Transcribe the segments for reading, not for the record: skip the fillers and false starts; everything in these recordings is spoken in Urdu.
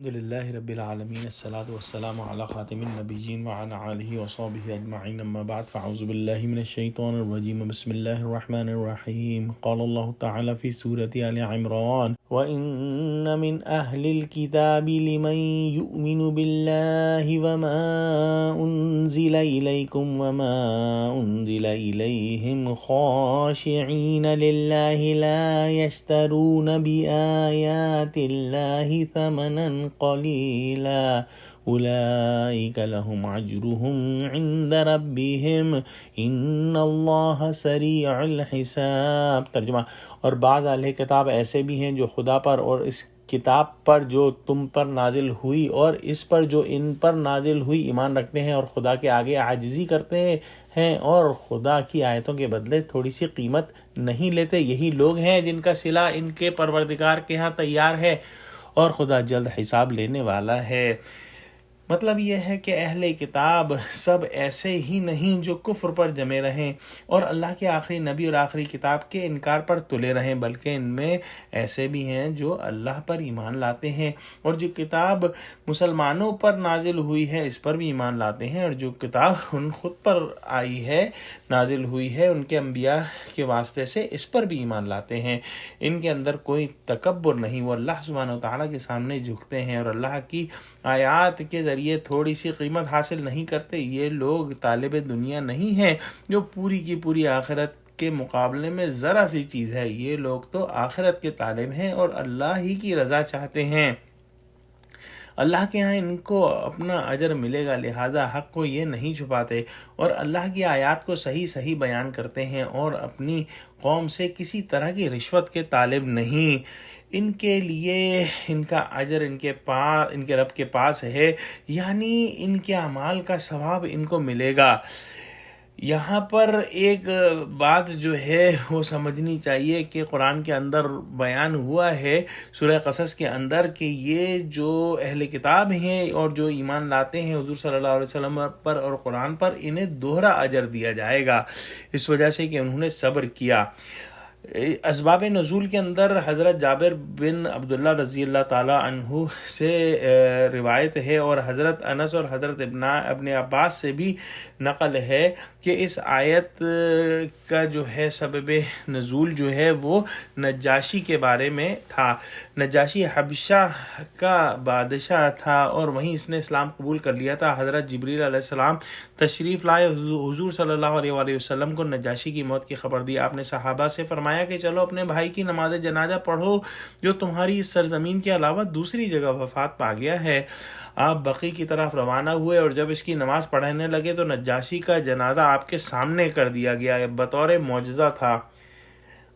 الحمد لله رب العالمين الصلاة والسلام على خاتم النبيين وعلى آله وصحبه أجمعين أما بعد فأعوذ بالله من الشيطان الرجيم بسم الله الرحمن الرحيم قال الله تعالى في سورة آل عمران وإن من أهل الكتاب لمن يؤمن بالله وما أنزل إليكم وما أنزل إليهم خاشعين لله لا يشترون بآيات الله ثمنا قليلا اولئک لهم اجرهم عند ربهم ان اللہ سریع الحساب۔ ترجمہ: اور بعض اہل کتاب ایسے بھی ہیں جو خدا پر اور اس کتاب پر جو تم پر نازل ہوئی اور اس پر جو ان پر نازل ہوئی ایمان رکھتے ہیں اور خدا کے آگے عاجزی کرتے ہیں اور خدا کی آیتوں کے بدلے تھوڑی سی قیمت نہیں لیتے۔ یہی لوگ ہیں جن کا صلہ ان کے پروردگار کے ہاں تیار ہے اور خدا جلد حساب لینے والا ہے۔ مطلب یہ ہے کہ اہل کتاب سب ایسے ہی نہیں جو کفر پر جمے رہیں اور اللہ کے آخری نبی اور آخری کتاب کے انکار پر تلے رہیں، بلکہ ان میں ایسے بھی ہیں جو اللہ پر ایمان لاتے ہیں اور جو کتاب مسلمانوں پر نازل ہوئی ہے اس پر بھی ایمان لاتے ہیں، اور جو کتاب ان خود پر آئی ہے نازل ہوئی ہے ان کے انبیاء کے واسطے سے اس پر بھی ایمان لاتے ہیں۔ ان کے اندر کوئی تکبر نہیں، وہ اللہ سبحانہ وتعالیٰ کے سامنے جھکتے ہیں اور اللہ کی آیات کے ذریعے تھوڑی سی قیمت حاصل نہیں کرتے۔ یہ لوگ طالب دنیا نہیں ہیں جو پوری کی پوری آخرت کے مقابلے میں ذرا سی چیز ہے۔ یہ لوگ تو آخرت کے طالب ہیں اور اللہ ہی کی رضا چاہتے ہیں۔ اللہ کے ہاں ان کو اپنا اجر ملے گا، لہذا حق کو یہ نہیں چھپاتے اور اللہ کی آیات کو صحیح بیان کرتے ہیں اور اپنی قوم سے کسی طرح کی رشوت کے طالب نہیں۔ ان کے لیے ان کا اجر ان کے رب کے پاس ہے، یعنی ان کے اعمال کا ثواب ان کو ملے گا۔ یہاں پر ایک بات جو ہے وہ سمجھنی چاہیے کہ قرآن کے اندر بیان ہوا ہے سورہ قصص کے اندر کہ یہ جو اہل کتاب ہیں اور جو ایمان لاتے ہیں حضور صلی اللہ علیہ وسلم پر اور قرآن پر، انہیں دوہرا اجر دیا جائے گا اس وجہ سے کہ انہوں نے صبر کیا۔ اسباب نزول کے اندر حضرت جابر بن عبداللہ رضی اللہ تعالی عنہ سے روایت ہے اور حضرت انس اور حضرت ابن عباس سے بھی نقل ہے کہ اس آیت کا جو ہے سبب نزول جو ہے وہ نجاشی کے بارے میں تھا۔ نجاشی حبشہ کا بادشاہ تھا اور وہیں اس نے اسلام قبول کر لیا تھا۔ حضرت جبریل علیہ السلام تشریف لائے، حضور صلی اللہ علیہ وآلہ وسلم کو نجاشی کی موت کی خبر دی۔ آپ نے صحابہ سے فرمایا کہ چلو اپنے بھائی کی نماز جنازہ پڑھو جو تمہاری اس سرزمین کے علاوہ دوسری جگہ وفات پا گیا ہے۔ آپ بقی کی طرف روانہ ہوئے اور جب اس کی نماز پڑھنے لگے تو نجاشی کا جنازہ آپ کے سامنے کر دیا گیا، بطور معجزہ تھا۔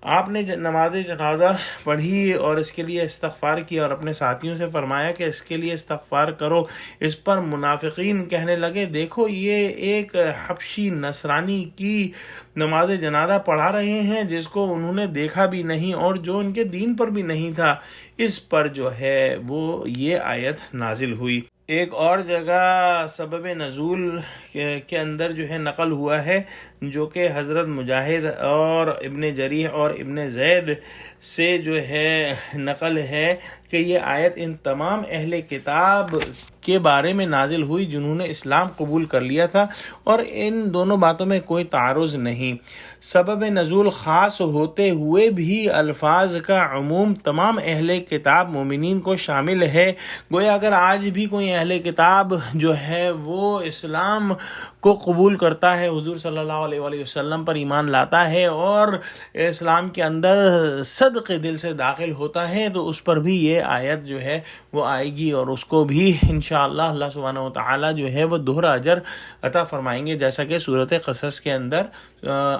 آپ نے نماز جنازہ پڑھی اور اس کے لیے استغفار کیا اور اپنے ساتھیوں سے فرمایا کہ اس کے لیے استغفار کرو۔ اس پر منافقین کہنے لگے، دیکھو یہ ایک حبشی نصرانی کی نماز جنازہ پڑھا رہے ہیں جس کو انہوں نے دیکھا بھی نہیں اور جو ان کے دین پر بھی نہیں تھا۔ اس پر جو ہے وہ یہ آیت نازل ہوئی۔ ایک اور جگہ سبب نزول کے اندر جو ہے نقل ہوا ہے جو کہ حضرت مجاہد اور ابن جریح اور ابن زید سے جو ہے نقل ہے کہ یہ آیت ان تمام اہل کتاب کے بارے میں نازل ہوئی جنہوں نے اسلام قبول کر لیا تھا اور ان دونوں باتوں میں کوئی تعارض نہیں۔ سبب نزول خاص ہوتے ہوئے بھی الفاظ کا عموم تمام اہل کتاب مومنین کو شامل ہے۔ گویا اگر آج بھی کوئی اہل کتاب جو ہے وہ اسلام کو قبول کرتا ہے، حضور صلی اللہ علیہ وآلہ وسلم پر ایمان لاتا ہے اور اسلام کے اندر صدق دل سے داخل ہوتا ہے، تو اس پر بھی یہ آیت جو ہے وہ آئے گی اور اس کو بھی انشاءاللہ اللہ سبحانہ وتعالی جو ہے وہ دوہرا اجر عطا فرمائیں گے، جیسا کہ سورۃ قصص کے اندر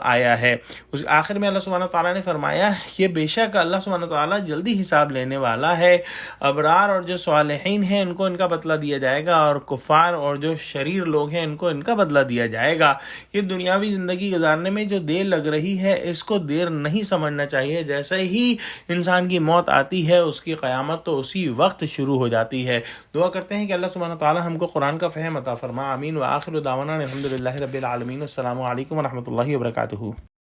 آیا ہے۔ اس آخر میں اللہ سبحانہ وتعالی نے فرمایا کہ بے شک اللہ سبحانہ وتعالی جلدی حساب لینے والا ہے۔ ابرار اور جو صالحین ہیں ان کو ان کا بدلہ دیا جائے گا اور کفار اور جو شریر لوگ ہیں ان کو ان کا بدلہ دیا جائے گا۔ یہ دنیاوی زندگی گزارنے میں جو دیر لگ رہی ہے اس کو دیر نہیں سمجھنا چاہیے۔ جیسے ہی انسان کی موت آتی ہے اس کی قیامت تو اسی وقت شروع ہو جاتی ہے۔ دعا کرتے ہیں کہ اللہ سبحانہ تعالی ہم کو قرآن کا فہم عطا فرما۔ آمین۔ وآخر دعوانا الحمدللہ رب العالمین۔ السلام علیکم ورحمۃ اللہ وبرکاتہ۔